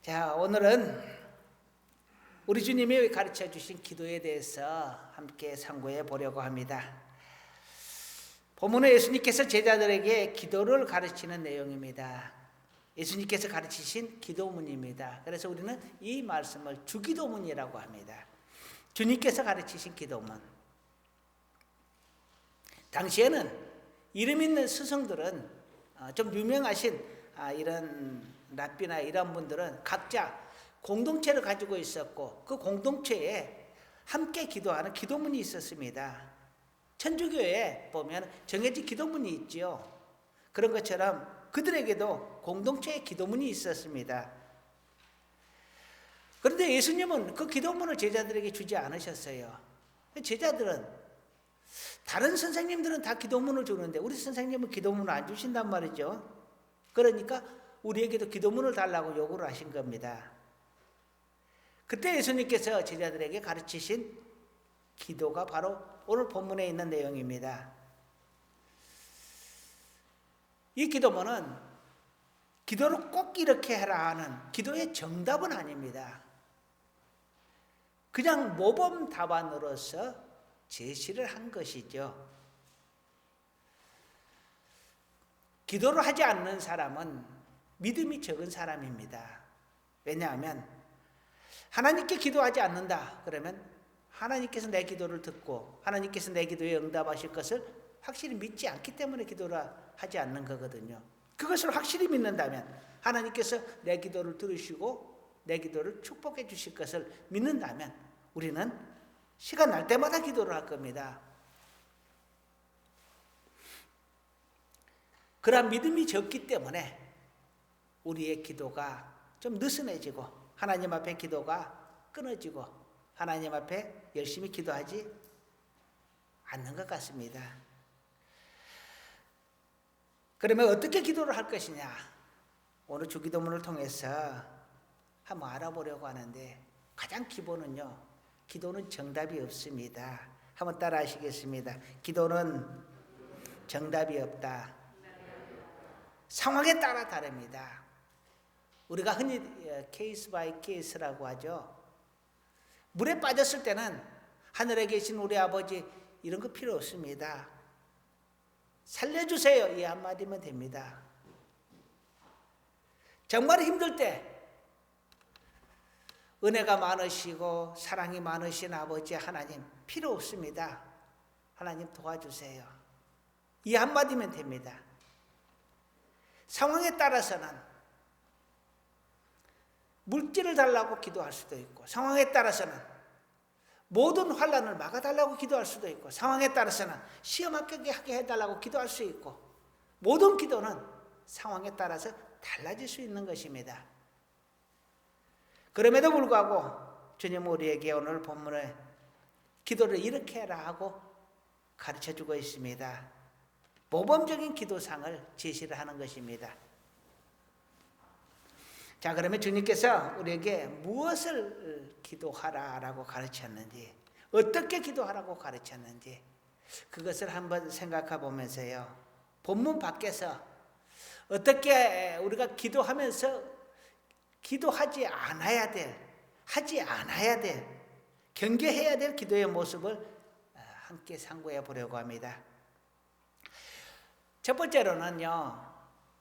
자, 오늘은 우리 주님이 가르쳐 주신 기도에 대해서 함께 상고해 보려고 합니다. 본문은 예수님께서 제자들에게 기도를 가르치는 내용입니다. 예수님께서 가르치신 기도문입니다. 그래서 우리는 이 말씀을 주기도문이라고 합니다. 주님께서 가르치신 기도문. 당시에는 이름 있는 스승들은 좀 유명하신 이런 랍비나 이런 분들은 각자 공동체를 가지고 있었고 그 공동체에 함께 기도하는 기도문이 있었습니다. 천주교에 보면 정해진 기도문이 있지요. 그런 것처럼 그들에게도 공동체의 기도문이 있었습니다. 그런데 예수님은 그 기도문을 제자들에게 주지 않으셨어요. 제자들은 다른 선생님들은 다 기도문을 주는데 우리 선생님은 기도문을 안 주신단 말이죠. 그러니까 우리에게도 기도문을 달라고 요구를 하신 겁니다. 그때 예수님께서 제자들에게 가르치신 기도가 바로 오늘 본문에 있는 내용입니다. 이 기도문은 기도를 꼭 이렇게 해라 하는 기도의 정답은 아닙니다. 그냥 모범 답안으로서 제시를 한 것이죠. 기도를 하지 않는 사람은 믿음이 적은 사람입니다. 왜냐하면 하나님께 기도하지 않는다 그러면 하나님께서 내 기도를 듣고 하나님께서 내 기도에 응답하실 것을 확실히 믿지 않기 때문에 기도를 하지 않는 거거든요. 그것을 확실히 믿는다면 하나님께서 내 기도를 들으시고 내 기도를 축복해 주실 것을 믿는다면 우리는 시간 날 때마다 기도를 할 겁니다. 그러한 믿음이 적기 때문에 우리의 기도가 좀 느슨해지고 하나님 앞에 기도가 끊어지고 하나님 앞에 열심히 기도하지 않는 것 같습니다. 그러면 어떻게 기도를 할 것이냐? 오늘 주기도문을 통해서 한번 알아보려고 하는데 가장 기본은요. 기도는 정답이 없습니다. 한번 따라 하시겠습니다. 기도는 정답이 없다. 상황에 따라 다릅니다. 우리가 흔히 케이스 바이 케이스라고 하죠. 물에 빠졌을 때는 하늘에 계신 우리 아버지 이런 거 필요 없습니다. 살려주세요. 이 한마디면 됩니다. 정말 힘들 때 은혜가 많으시고 사랑이 많으신 아버지 하나님 필요 없습니다. 하나님 도와주세요. 이 한마디면 됩니다. 상황에 따라서는 물질을 달라고 기도할 수도 있고 상황에 따라서는 모든 환난을 막아달라고 기도할 수도 있고 상황에 따라서는 시험 합격하게 해달라고 기도할 수 있고 모든 기도는 상황에 따라서 달라질 수 있는 것입니다. 그럼에도 불구하고 주님은 우리에게 오늘 본문에 기도를 이렇게 해라 하고 가르쳐주고 있습니다. 모범적인 기도상을 제시를 하는 것입니다. 자, 그러면 주님께서 우리에게 무엇을 기도하라라고 가르쳤는지, 어떻게 기도하라고 가르쳤는지 그것을 한번 생각해 보면서요. 본문 밖에서 어떻게 우리가 기도하면서 기도하지 않아야 될, 하지 않아야 될, 경계해야 될 기도의 모습을 함께 상고해 보려고 합니다. 첫 번째로는요.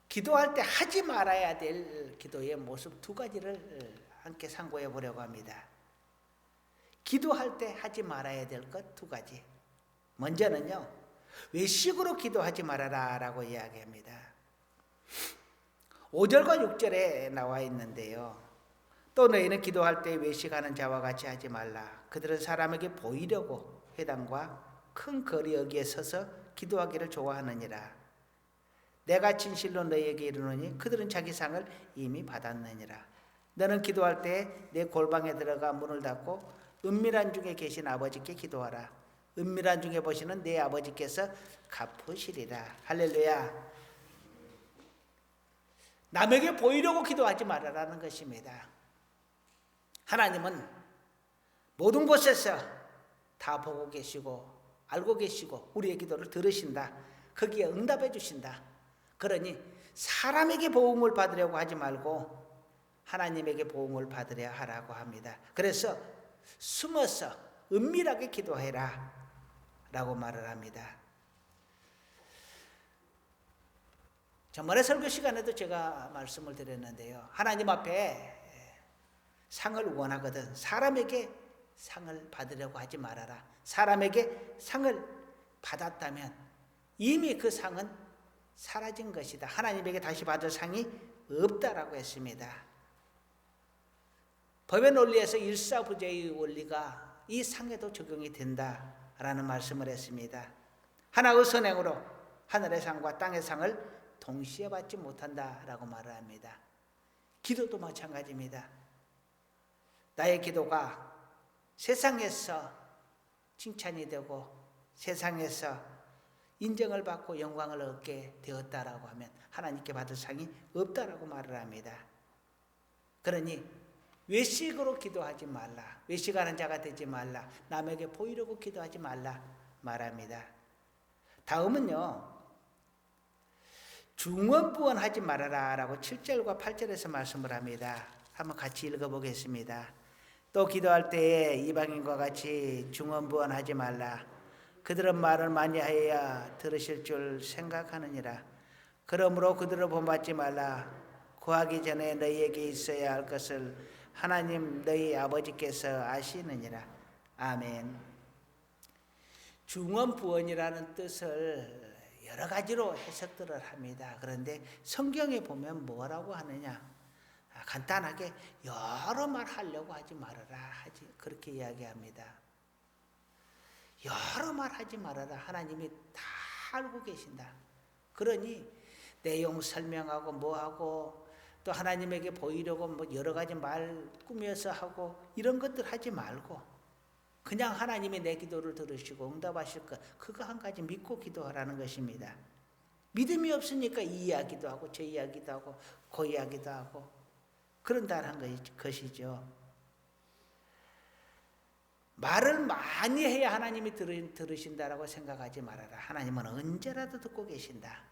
기도할 때 하지 말아야 될 기도의 모습 두 가지를 함께 상고해 보려고 합니다. 기도할 때 하지 말아야 될 것 두 가지. 먼저는요. 외식으로 기도하지 말아라 라고 이야기합니다. 5절과 6절에 나와 있는데요. 또 너희는 기도할 때 외식하는 자와 같이 하지 말라. 그들은 사람에게 보이려고 회당과 큰 거리 여기에 서서 기도하기를 좋아하느니라. 내가 진실로 너희에게 이르노니 그들은 자기 상을 이미 받았느니라. 너는 기도할 때 내 골방에 들어가 문을 닫고 은밀한 중에 계신 아버지께 기도하라. 은밀한 중에 보시는 내 아버지께서 갚으시리라. 할렐루야. 남에게 보이려고 기도하지 말아라는 것입니다. 하나님은 모든 곳에서 다 보고 계시고 알고 계시고 우리의 기도를 들으신다. 거기에 응답해 주신다. 그러니 사람에게 보응을 받으려고 하지 말고 하나님에게 보응을 받으려 하라고 합니다. 그래서 숨어서 은밀하게 기도해라 라고 말을 합니다. 전번에 설교 시간에도 제가 말씀을 드렸는데요. 하나님 앞에 상을 원하거든 사람에게 상을 받으려고 하지 말아라. 사람에게 상을 받았다면 이미 그 상은 사라진 것이다. 하나님에게 다시 받을 상이 없다라고 했습니다. 법의 논리에서 일사부재의 원리가 이 상에도 적용이 된다라는 말씀을 했습니다. 하나의 선행으로 하늘의 상과 땅의 상을 동시에 받지 못한다라고 말을 합니다. 기도도 마찬가지입니다. 나의 기도가 세상에서 칭찬이 되고 세상에서 인정을 받고 영광을 얻게 되었다라고 하면 하나님께 받을 상이 없다라고 말을 합니다. 그러니 외식으로 기도하지 말라. 외식하는 자가 되지 말라. 남에게 보이려고 기도하지 말라 말합니다. 다음은요. 중언부언하지 말아라 라고 7절과 8절에서 말씀을 합니다. 한번 같이 읽어보겠습니다. 또 기도할 때에 이방인과 같이 중언부언하지 말라. 그들은 말을 많이 하여야 들으실 줄 생각하느니라. 그러므로 그들을 본받지 말라. 구하기 전에 너희에게 있어야 할 것을 하나님 너희 아버지께서 아시느니라. 아멘. 중언부언이라는 뜻을 여러 가지로 해석들을 합니다. 그런데 성경에 보면 뭐라고 하느냐? 간단하게 여러 말 하려고 하지 말아라. 그렇게 이야기합니다. 여러 말 하지 말아라. 하나님이 다 알고 계신다. 그러니 내용 설명하고 뭐하고 또 하나님에게 보이려고 뭐 여러 가지 말 꾸며서 하고 이런 것들 하지 말고 그냥 하나님이 내 기도를 들으시고 응답하실 것 그거 한 가지 믿고 기도하라는 것입니다. 믿음이 없으니까 이 이야기도 하고 저 이야기도 하고 그 이야기도 하고 그런다는 것이죠. 말을 많이 해야 하나님이 들으신다라고 생각하지 말아라. 하나님은 언제라도 듣고 계신다.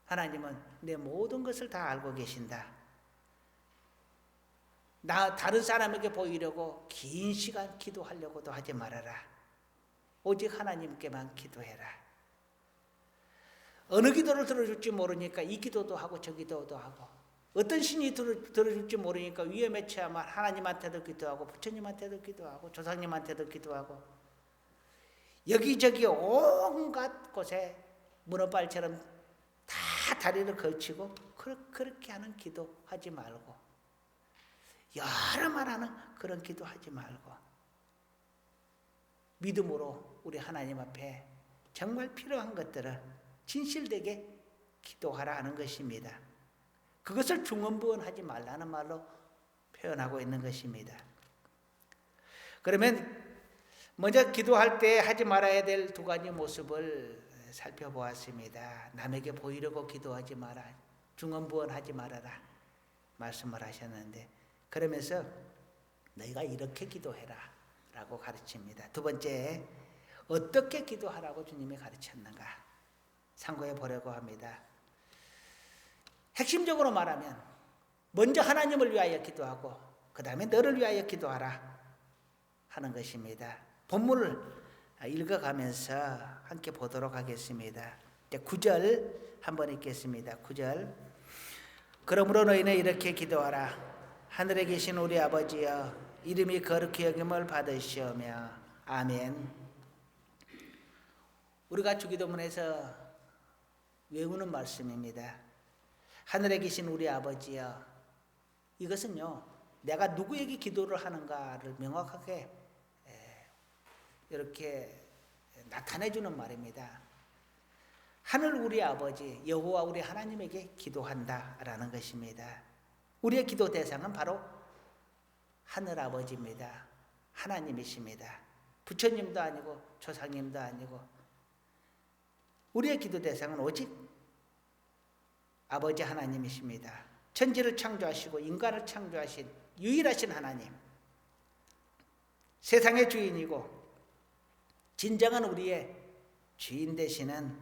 하나님은 내 모든 것을 다 알고 계신다. 다른 사람에게 보이려고 긴 시간 기도하려고도 하지 말아라. 오직 하나님께만 기도해라. 어느 기도를 들어줄지 모르니까 이 기도도 하고 저 기도도 하고 어떤 신이 들어줄지 모르니까 위험에 처하면 하나님한테도 기도하고 부처님한테도 기도하고 조상님한테도 기도하고 여기저기 온갖 곳에 문어발처럼 다 다리를 걸치고 그렇게 하는 기도하지 말고 여러 말하는 그런 기도하지 말고 믿음으로 우리 하나님 앞에 정말 필요한 것들을 진실되게 기도하라 하는 것입니다. 그것을 중언부언하지 말라는 말로 표현하고 있는 것입니다. 그러면 먼저 기도할 때 하지 말아야 될 두 가지 모습을 살펴보았습니다. 남에게 보이려고 기도하지 마라. 중언부언하지 말아라. 말씀을 하셨는데 그러면서 너희가 이렇게 기도해라 라고 가르칩니다. 두 번째, 어떻게 기도하라고 주님이 가르쳤는가 참고해 보려고 합니다. 핵심적으로 말하면 먼저 하나님을 위하여 기도하고 그 다음에 너를 위하여 기도하라 하는 것입니다. 본문을 읽어가면서 함께 보도록 하겠습니다. 9절 한번 읽겠습니다. 9절 그러므로 너희는 이렇게 기도하라. 하늘에 계신 우리 아버지여 이름이 거룩히 여김을 받으시오며 아멘. 우리가 주기도문에서 외우는 말씀입니다. 하늘에 계신 우리 아버지여 이것은요 내가 누구에게 기도를 하는가를 명확하게 이렇게 나타내주는 말입니다. 하늘 우리 아버지 여호와 우리 하나님에게 기도한다라는 것입니다. 우리의 기도 대상은 바로 하늘 아버지입니다. 하나님이십니다. 부처님도 아니고 조상님도 아니고 우리의 기도 대상은 오직 아버지 하나님이십니다. 천지를 창조하시고 인간을 창조하신 유일하신 하나님, 세상의 주인이고 진정한 우리의 주인 되시는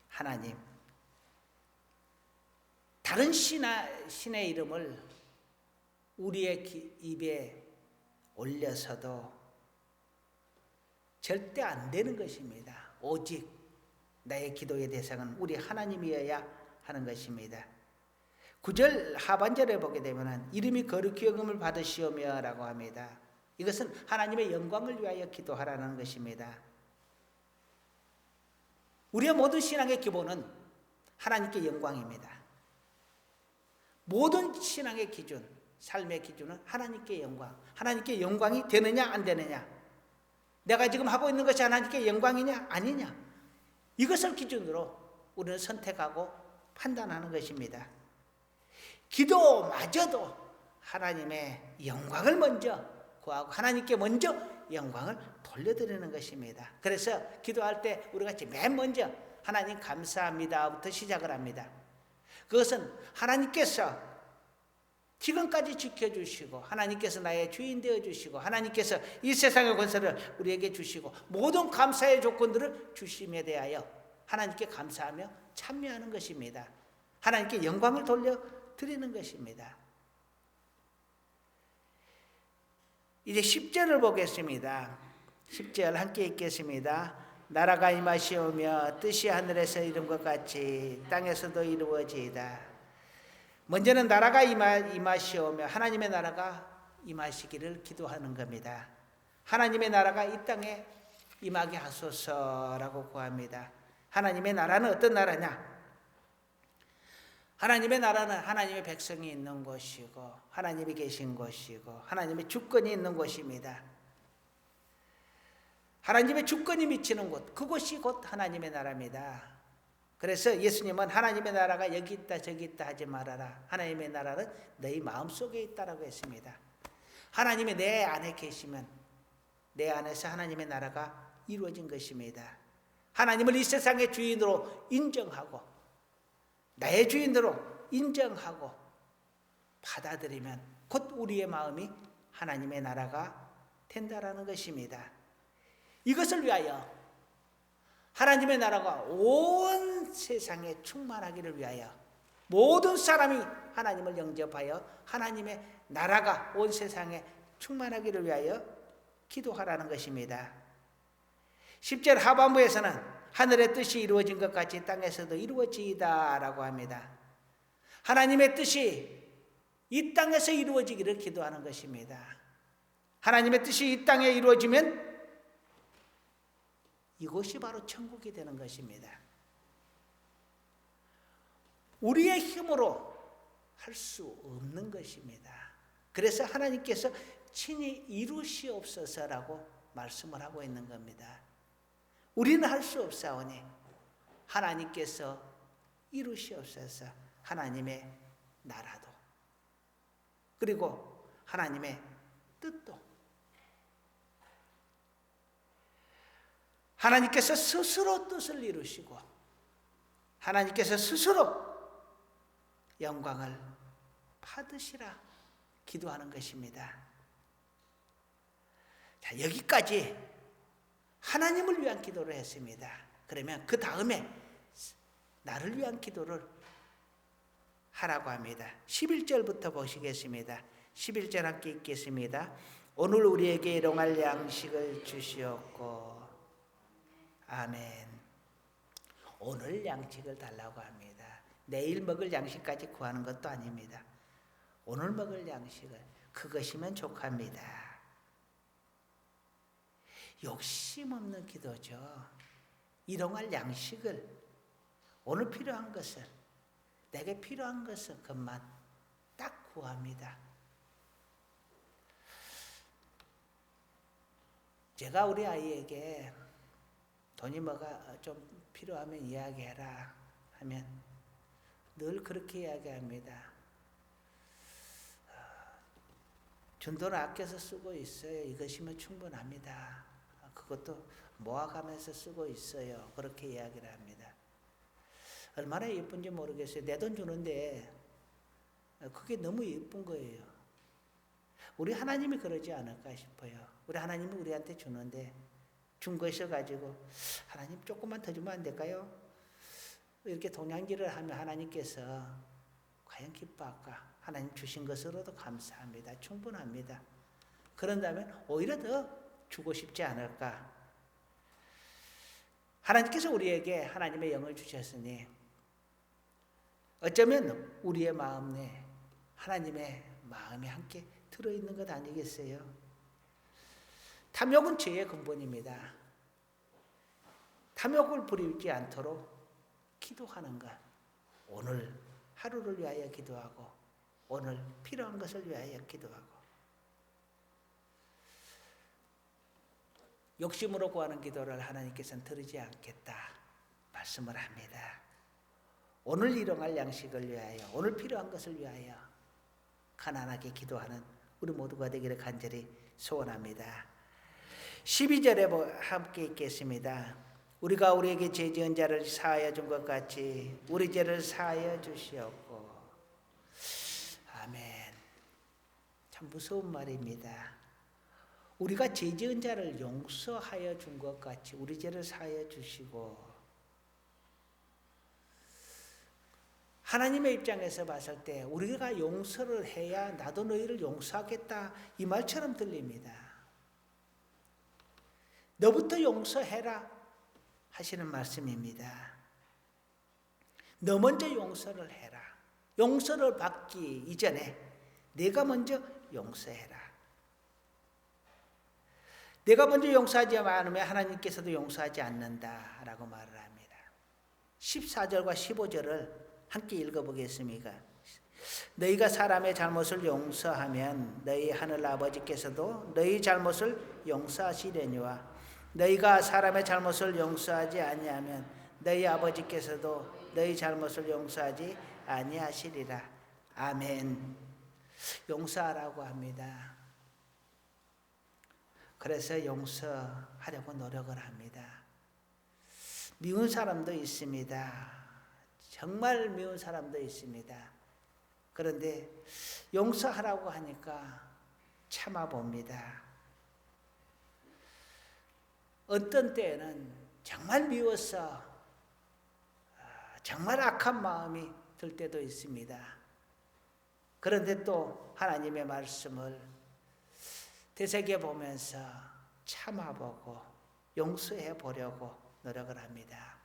하나님, 다른 신의 이름을 우리의 입에 올려서도 절대 안 되는 것입니다. 오직 나의 기도의 대상은 우리 하나님이어야 하는 것입니다. 9절 하반절에 보게 되면 이름이 거룩히 여김을 받으시오며 라고 합니다. 이것은 하나님의 영광을 위하여 기도하라는 것입니다. 우리의 모든 신앙의 기본은 하나님께 영광입니다. 모든 신앙의 기준, 삶의 기준은 하나님께 영광. 하나님께 영광이 되느냐 안 되느냐, 내가 지금 하고 있는 것이 하나님께 영광이냐 아니냐, 이것을 기준으로 우리는 선택하고 판단하는 것입니다. 기도마저도 하나님의 영광을 먼저 구하고 하나님께 먼저 영광을 돌려드리는 것입니다. 그래서 기도할 때 우리 같이 맨 먼저 하나님 감사합니다부터 시작을 합니다. 그것은 하나님께서 지금까지 지켜주시고, 하나님께서 나의 주인 되어주시고, 하나님께서 이 세상의 권세를 우리에게 주시고 모든 감사의 조건들을 주심에 대하여 하나님께 감사하며 참여하는 것입니다. 하나님께 영광을 돌려드리는 것입니다. 이제 10절을 보겠습니다. 10절 함께 읽겠습니다. 나라가 임하시오며 뜻이 하늘에서 이룬 것 같이 땅에서도 이루어지이다. 먼저는 나라가 임하시오며 하나님의 나라가 임하시기를 기도하는 겁니다. 하나님의 나라가 이 땅에 임하게 하소서라고 구합니다. 하나님의 나라는 어떤 나라냐? 하나님의 나라는 하나님의 백성이 있는 곳이고 하나님이 계신 곳이고 하나님의 주권이 있는 곳입니다. 하나님의 주권이 미치는 곳, 그곳이 곧 하나님의 나라입니다. 그래서 예수님은 하나님의 나라가 여기 있다 저기 있다 하지 말아라. 하나님의 나라는 너희 마음속에 있다라고 했습니다. 하나님이 내 안에 계시면 내 안에서 하나님의 나라가 이루어진 것입니다. 하나님을 이 세상의 주인으로 인정하고 나의 주인으로 인정하고 받아들이면 곧 우리의 마음이 하나님의 나라가 된다라는 것입니다. 이것을 위하여 하나님의 나라가 온 세상에 충만하기를 위하여 모든 사람이 하나님을 영접하여 하나님의 나라가 온 세상에 충만하기를 위하여 기도하라는 것입니다. 10절 하반부에서는 하늘의 뜻이 이루어진 것 같이 땅에서도 이루어지이다 라고 합니다. 하나님의 뜻이 이 땅에서 이루어지기를 기도하는 것입니다. 하나님의 뜻이 이 땅에 이루어지면 이곳이 바로 천국이 되는 것입니다. 우리의 힘으로 할 수 없는 것입니다. 그래서 하나님께서 친히 이루시옵소서라고 말씀을 하고 있는 겁니다. 우리는 할 수 없사오니 하나님께서 이루시옵소서. 하나님의 나라도 그리고 하나님의 뜻도 하나님께서 스스로 뜻을 이루시고 하나님께서 스스로 영광을 받으시라 기도하는 것입니다. 자, 여기까지 하나님을 위한 기도를 했습니다. 그러면 그 다음에 나를 위한 기도를 하라고 합니다. 11절부터 보시겠습니다. 11절 함께 읽겠습니다. 오늘 우리에게 일용할 양식을 주시옵고. 아멘. 오늘 양식을 달라고 합니다. 내일 먹을 양식까지 구하는 것도 아닙니다. 오늘 먹을 양식을, 그것이면 족합니다. 욕심 없는 기도죠. 일용할 양식을, 오늘 필요한 것을, 내게 필요한 것을 그것만 딱 구합니다. 제가 우리 아이에게 돈이 뭐가 좀 필요하면 이야기해라 하면 늘 그렇게 이야기합니다. 준 돈을 아껴서 쓰고 있어요. 이것이면 충분합니다. 그것도 모아가면서 쓰고 있어요. 그렇게 이야기를 합니다. 얼마나 예쁜지 모르겠어요. 내 돈 주는데 그게 너무 예쁜 거예요. 우리 하나님이 그러지 않을까 싶어요. 우리 하나님이 우리한테 주는데 준 것을 가지고 하나님 조금만 더 주면 안 될까요? 이렇게 동양질을 하면 하나님께서 과연 기뻐할까? 하나님 주신 것으로도 감사합니다. 충분합니다. 그런다면 오히려 더 주고 싶지 않을까? 하나님께서 우리에게 하나님의 영을 주셨으니 어쩌면 우리의 마음 내 하나님의 마음이 함께 들어있는 것 아니겠어요? 탐욕은 죄의 근본입니다. 탐욕을 부리지 않도록 기도하는 것. 오늘 하루를 위하여 기도하고 오늘 필요한 것을 위하여 기도하고 욕심으로 구하는 기도를 하나님께서는 들으지 않겠다 말씀을 합니다. 오늘 일용할 양식을 위하여 오늘 필요한 것을 위하여 가난하게 기도하는 우리 모두가 되기를 간절히 소원합니다. 12절에 함께 읽겠습니다. 우리가 우리에게 죄 지은 자를 사하여 준 것 같이 우리 죄를 사하여 주시옵고. 아멘. 참 무서운 말입니다. 우리가 죄 지은 자를 용서하여 준 것 같이 우리 죄를 사하여 주시고. 하나님의 입장에서 봤을 때 우리가 용서를 해야 나도 너희를 용서하겠다 이 말처럼 들립니다. 너부터 용서해라 하시는 말씀입니다. 너 먼저 용서를 해라. 용서를 받기 이전에 내가 먼저 용서해라. 내가 먼저 용서하지 않으면 하나님께서도 용서하지 않는다라고 말을 합니다. 14절과 15절을 함께 읽어보겠습니다. 너희가 사람의 잘못을 용서하면 너희 하늘 아버지께서도 너희 잘못을 용서하시려니와 너희가 사람의 잘못을 용서하지 아니하면 너희 아버지께서도 너희 잘못을 용서하지 아니하시리라. 아멘. 용서하라고 합니다. 그래서 용서하려고 노력을 합니다. 미운 사람도 있습니다. 정말 미운 사람도 있습니다. 그런데 용서하라고 하니까 참아봅니다. 어떤 때에는 정말 미워서 정말 악한 마음이 들 때도 있습니다. 그런데 또 하나님의 말씀을 되새겨보면서 참아보고 용서해 보려고 노력을 합니다.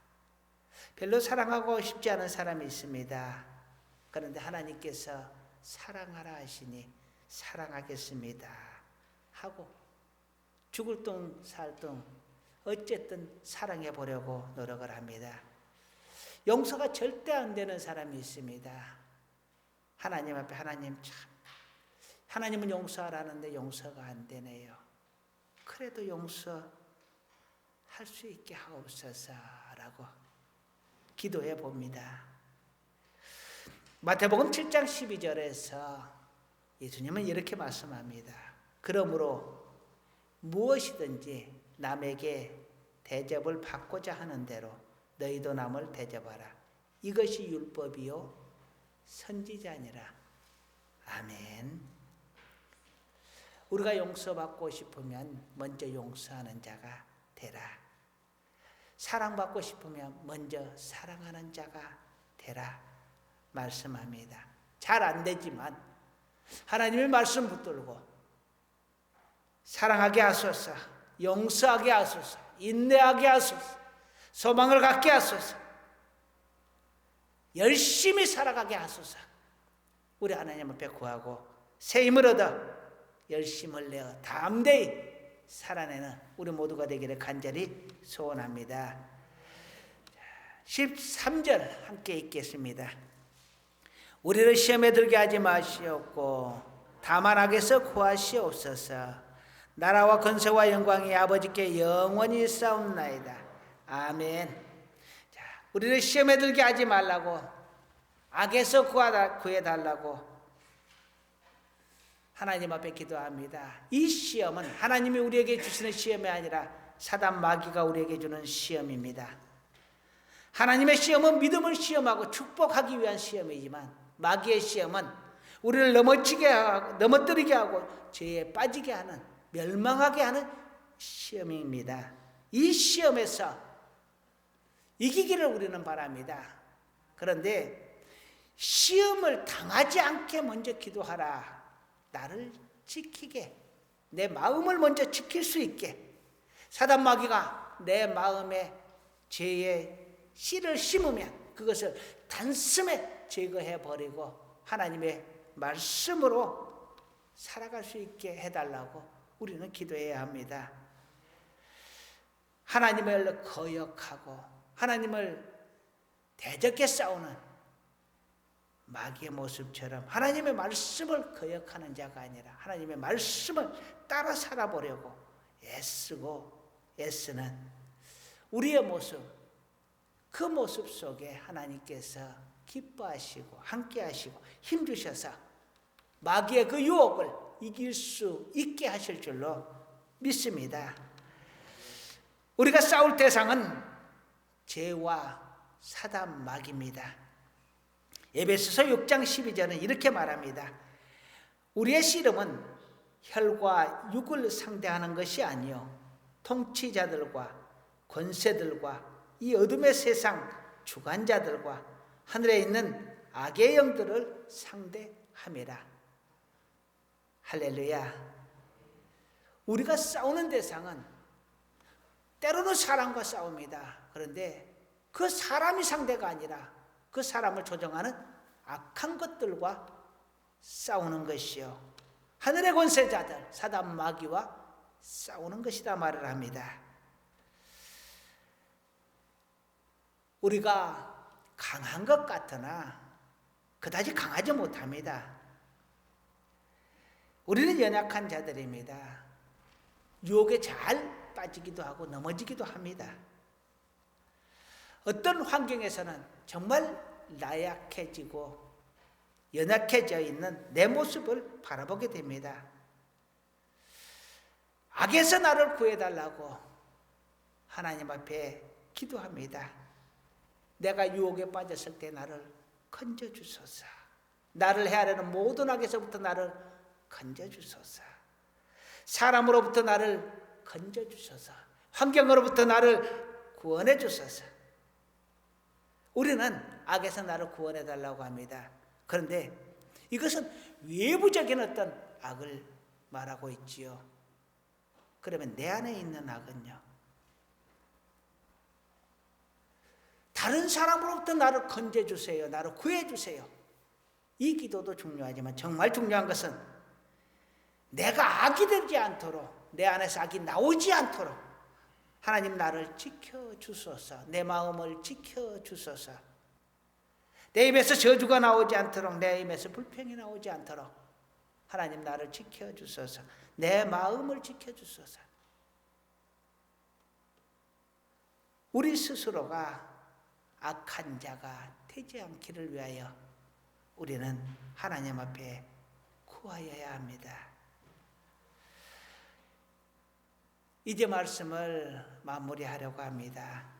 별로 사랑하고 싶지 않은 사람이 있습니다. 그런데 하나님께서 사랑하라 하시니 사랑하겠습니다 하고 죽을 둥 살 둥 어쨌든 사랑해 보려고 노력을 합니다. 용서가 절대 안 되는 사람이 있습니다. 하나님 앞에 하나님은 용서하라는데 용서가 안 되네요. 그래도 용서할 수 있게 하옵소서라고 기도해 봅니다. 마태복음 7장 12절에서 예수님은 이렇게 말씀합니다. 그러므로 무엇이든지 남에게 대접을 받고자 하는 대로 너희도 남을 대접하라. 이것이 율법이요 선지자니라. 아멘. 우리가 용서받고 싶으면 먼저 용서하는 자가 되라. 사랑받고 싶으면 먼저 사랑하는 자가 되라 말씀합니다. 잘 안 되지만 하나님의 말씀 붙들고 사랑하게 하소서, 용서하게 하소서, 인내하게 하소서, 소망을 갖게 하소서, 열심히 살아가게 하소서. 우리 하나님 앞에 구하고 새 힘을 얻어 열심을 내어 담대히 살아내는 우리 모두가 되기를 간절히 소원합니다. 13절 함께 읽겠습니다. 우리를 시험에 들게 하지 마시옵고 다만 악에서 구하시옵소서. 나라와 권세와 영광이 아버지께 영원히 싸움나이다. 아멘. 자, 우리를 시험에 들게 하지 말라고 악에서 구해달라고 하나님 앞에 기도합니다. 이 시험은 하나님이 우리에게 주시는 시험이 아니라 사단 마귀가 우리에게 주는 시험입니다. 하나님의 시험은 믿음을 시험하고 축복하기 위한 시험이지만 마귀의 시험은 우리를 넘어뜨리게 하고 죄에 빠지게 하는, 멸망하게 하는 시험입니다. 이 시험에서 이기기를 우리는 바랍니다. 그런데 시험을 당하지 않게 먼저 기도하라. 나를 지키게, 내 마음을 먼저 지킬 수 있게. 사단 마귀가 내 마음에 죄의 씨를 심으면 그것을 단숨에 제거해 버리고 하나님의 말씀으로 살아갈 수 있게 해달라고 우리는 기도해야 합니다. 하나님을 거역하고 하나님을 대적해 싸우는 마귀의 모습처럼 하나님의 말씀을 거역하는 자가 아니라 하나님의 말씀을 따라 살아보려고 애쓰는 우리의 모습, 그 모습 속에 하나님께서 기뻐하시고 함께하시고 힘주셔서 마귀의 그 유혹을 이길 수 있게 하실 줄로 믿습니다. 우리가 싸울 대상은 죄와 사단 마귀입니다. 에베소서 6장 12절은 이렇게 말합니다. 우리의 씨름은 혈과 육을 상대하는 것이 아니요 통치자들과 권세들과 이 어둠의 세상 주관자들과 하늘에 있는 악의 영들을 상대함이라. 할렐루야. 우리가 싸우는 대상은 때로는 사람과 싸웁니다. 그런데 그 사람이 상대가 아니라 그 사람을 조종하는 악한 것들과 싸우는 것이요 하늘의 권세자들 사단 마귀와 싸우는 것이다 말을 합니다. 우리가 강한 것 같으나 그다지 강하지 못합니다. 우리는 연약한 자들입니다. 유혹에 잘 빠지기도 하고 넘어지기도 합니다. 어떤 환경에서는 정말 나약해지고 연약해져 있는 내 모습을 바라보게 됩니다. 악에서 나를 구해달라고 하나님 앞에 기도합니다. 내가 유혹에 빠졌을 때 나를 건져주소서. 나를 해하려는 모든 악에서부터 나를 건져주소서. 사람으로부터 나를 건져주소서. 환경으로부터 나를 구원해 주소서. 우리는 악에서 나를 구원해달라고 합니다. 그런데 이것은 외부적인 어떤 악을 말하고 있지요. 그러면 내 안에 있는 악은요? 다른 사람으로부터 나를 건져주세요. 나를 구해주세요. 이 기도도 중요하지만 정말 중요한 것은 내가 악이 되지 않도록, 내 안에서 악이 나오지 않도록 하나님 나를 지켜주소서. 내 마음을 지켜주소서. 내 입에서 저주가 나오지 않도록, 내 입에서 불평이 나오지 않도록 하나님 나를 지켜주소서. 내 마음을 지켜주소서. 우리 스스로가 악한 자가 되지 않기를 위하여 우리는 하나님 앞에 구하여야 합니다. 이제 말씀을 마무리하려고 합니다.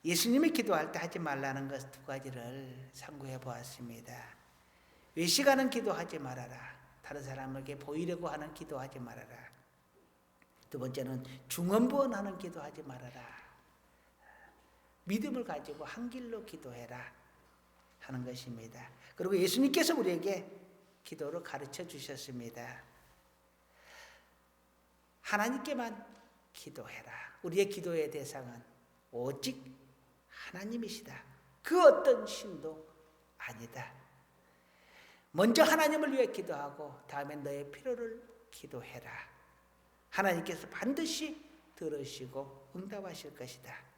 예수님이 기도할 때 하지 말라는 것 두 가지를 상고해 보았습니다. 외식하는 기도하지 말아라. 다른 사람에게 보이려고 하는 기도하지 말아라. 두 번째는 중언부언하는 기도하지 말아라. 믿음을 가지고 한 길로 기도해라 하는 것입니다. 그리고 예수님께서 우리에게 기도를 가르쳐 주셨습니다. 하나님께만 기도해라. 우리의 기도의 대상은 오직 하나님이시다. 그 어떤 신도 아니다. 먼저 하나님을 위해 기도하고 다음에 너의 필요를 기도해라. 하나님께서 반드시 들으시고 응답하실 것이다.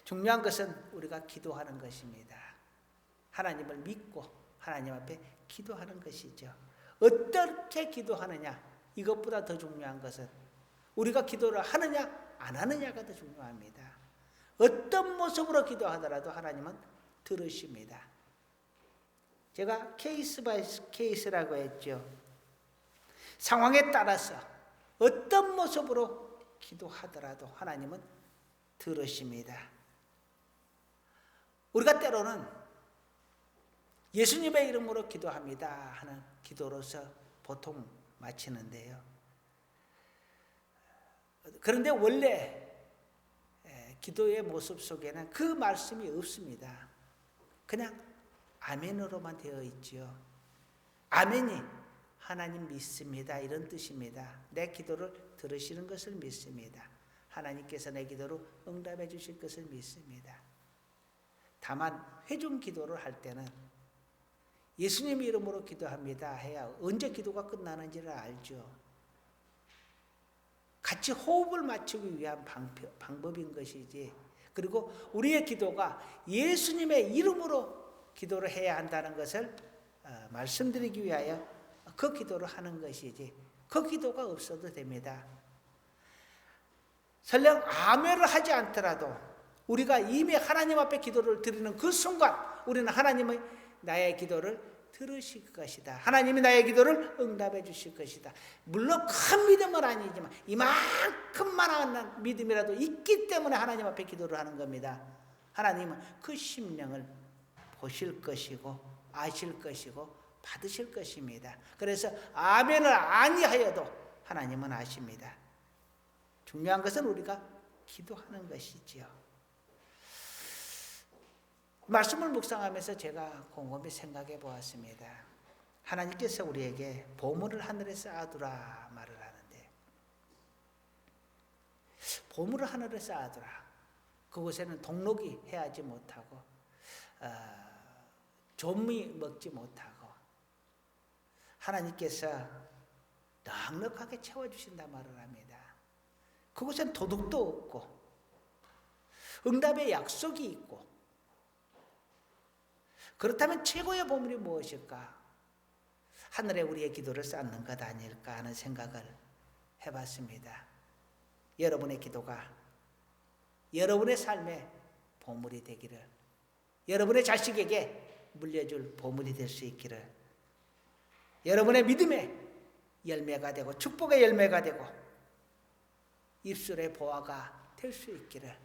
중요한 것은 우리가 기도하는 것입니다. 하나님을 믿고 하나님 앞에 기도하는 것이죠. 어떻게 기도하느냐, 이것보다 더 중요한 것은 우리가 기도를 하느냐 안 하느냐가 더 중요합니다. 어떤 모습으로 기도하더라도 하나님은 들으십니다. 제가 케이스 바이 케이스라고 했죠. 상황에 따라서 어떤 모습으로 기도하더라도 하나님은 들으십니다. 우리가 때로는 예수님의 이름으로 기도합니다 하는 기도로서 보통 마치는데요. 그런데 원래 기도의 모습 속에는 그 말씀이 없습니다. 그냥 아멘으로만 되어 있지요. 아멘이 하나님 믿습니다 이런 뜻입니다. 내 기도를 들으시는 것을 믿습니다. 하나님께서 내 기도로 응답해 주실 것을 믿습니다. 다만 회중 기도를 할 때는 예수님 이름으로 기도합니다 해야 언제 기도가 끝나는지를 알죠. 같이 호흡을 맞추기 위한 방법인 것이지, 그리고 우리의 기도가 예수님의 이름으로 기도를 해야 한다는 것을 말씀드리기 위하여 그 기도를 하는 것이지, 그 기도가 없어도 됩니다. 설령 아멘을 하지 않더라도 우리가 이미 하나님 앞에 기도를 드리는 그 순간 우리는 하나님의 나의 기도를 들으실 것이다. 하나님이 나의 기도를 응답해 주실 것이다. 물론 큰 믿음은 아니지만 이만큼만한 믿음이라도 있기 때문에 하나님 앞에 기도를 하는 겁니다. 하나님은 그 심령을 보실 것이고 아실 것이고 받으실 것입니다. 그래서 아멘을 아니하여도 하나님은 아십니다. 중요한 것은 우리가 기도하는 것이지요. 말씀을 묵상하면서 제가 곰곰이 생각해 보았습니다. 하나님께서 우리에게 보물을 하늘에 쌓아두라 말을 하는데, 보물을 하늘에 쌓아두라. 그곳에는 동록이 해하지 못하고 좀이 먹지 못하고 하나님께서 넉넉하게 채워주신다 말을 합니다. 그곳엔 도둑도 없고 응답의 약속이 있고, 그렇다면 최고의 보물이 무엇일까? 하늘에 우리의 기도를 쌓는 것 아닐까 하는 생각을 해봤습니다. 여러분의 기도가 여러분의 삶의 보물이 되기를, 여러분의 자식에게 물려줄 보물이 될 수 있기를, 여러분의 믿음의 열매가 되고 축복의 열매가 되고 입술의 보화가 될 수 있기를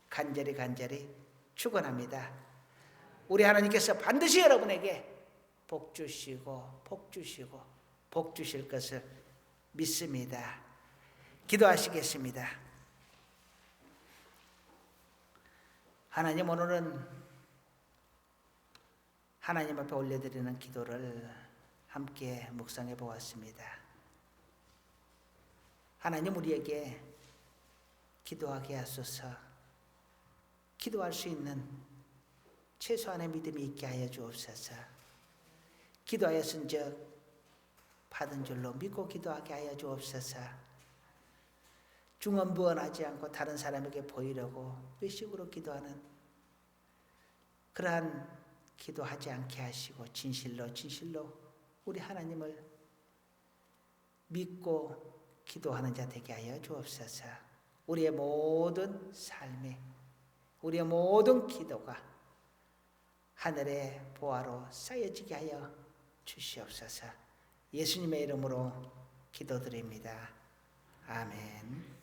간절히 축원합니다. 우리 하나님께서 반드시 여러분에게 복 주시고 복 주실 것을 믿습니다. 기도하시겠습니다. 하나님, 오늘은 하나님 앞에 올려드리는 기도를 함께 묵상해 보았습니다. 하나님, 우리에게 기도하게 하소서. 기도할 수 있는 최소한의 믿음이 있게 하여 주옵소서. 기도하였은즉 받은 줄로 믿고 기도하게 하여 주옵소서. 중언부언하지 않고 다른 사람에게 보이려고 외식으로 기도하는 그러한 기도하지 않게 하시고 진실로 우리 하나님을 믿고 기도하는 자 되게 하여 주옵소서. 우리의 모든 삶에, 우리의 모든 기도가 하늘의 보화로 쌓여지게 하여 주시옵소서. 예수님의 이름으로 기도드립니다. 아멘.